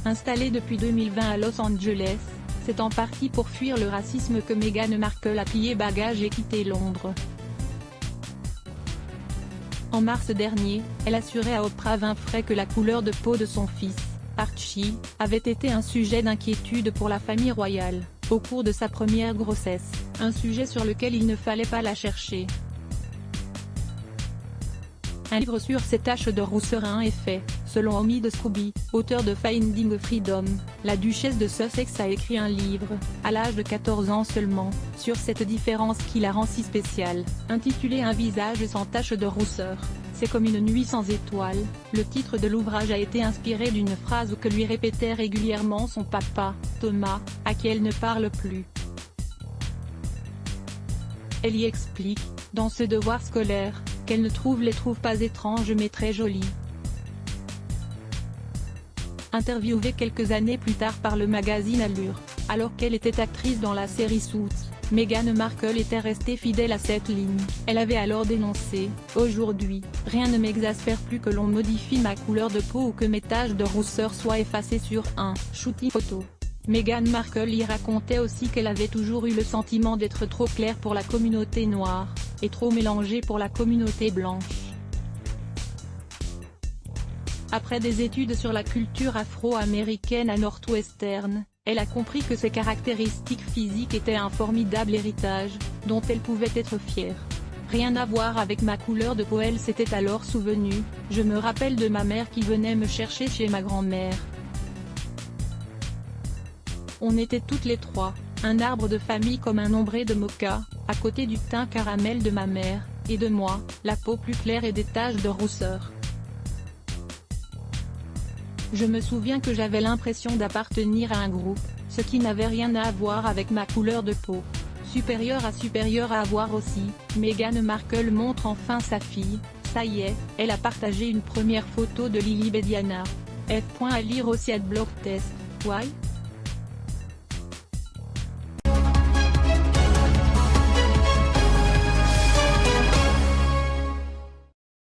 Installée depuis 2020 à Los Angeles, c'est en partie pour fuir le racisme que Meghan Markle a plié bagages et quitté Londres. En mars dernier, elle assurait à Oprah Winfrey que la couleur de peau de son fils, Archie, avait été un sujet d'inquiétude pour la famille royale, au cours de sa première grossesse, un sujet sur lequel il ne fallait pas la chercher. Un livre sur ces taches de rousseur a est fait, selon Omid Scobie, auteur de Finding Freedom. La duchesse de Sussex a écrit un livre, à l'âge de 14 ans seulement, sur cette différence qui la rend si spéciale, intitulé Un visage sans taches de rousseur. C'est comme une nuit sans étoiles. Le titre de l'ouvrage a été inspiré d'une phrase que lui répétait régulièrement son papa, Thomas, à qui elle ne parle plus. Elle y explique, dans ce devoir scolaire, qu'elle ne les trouve pas étranges mais très jolies. Interviewée quelques années plus tard par le magazine Allure, alors qu'elle était actrice dans la série Suits, Meghan Markle était restée fidèle à cette ligne. Elle avait alors dénoncé « Aujourd'hui, rien ne m'exaspère plus que l'on modifie ma couleur de peau ou que mes taches de rousseur soient effacées sur un shooting photo ». Meghan Markle y racontait aussi qu'elle avait toujours eu le sentiment d'être trop claire pour la communauté noire, et trop mélangée pour la communauté blanche. Après des études sur la culture afro-américaine à Northwestern, elle a compris que ses caractéristiques physiques étaient un formidable héritage, dont elle pouvait être fière. Rien à voir avec ma couleur de peau, elle s'était alors souvenue, je me rappelle de ma mère qui venait me chercher chez ma grand-mère. On était toutes les trois, un arbre de famille comme un ombré de mocha, à côté du teint caramel de ma mère, et de moi, la peau plus claire et des taches de rousseur. Je me souviens que j'avais l'impression d'appartenir à un groupe, ce qui n'avait rien à voir avec ma couleur de peau. Supérieure à avoir aussi, Meghan Markle montre enfin sa fille, ça y est, elle a partagé une première photo de Lily Bediana. F. à lire aussi @blogtest. Why?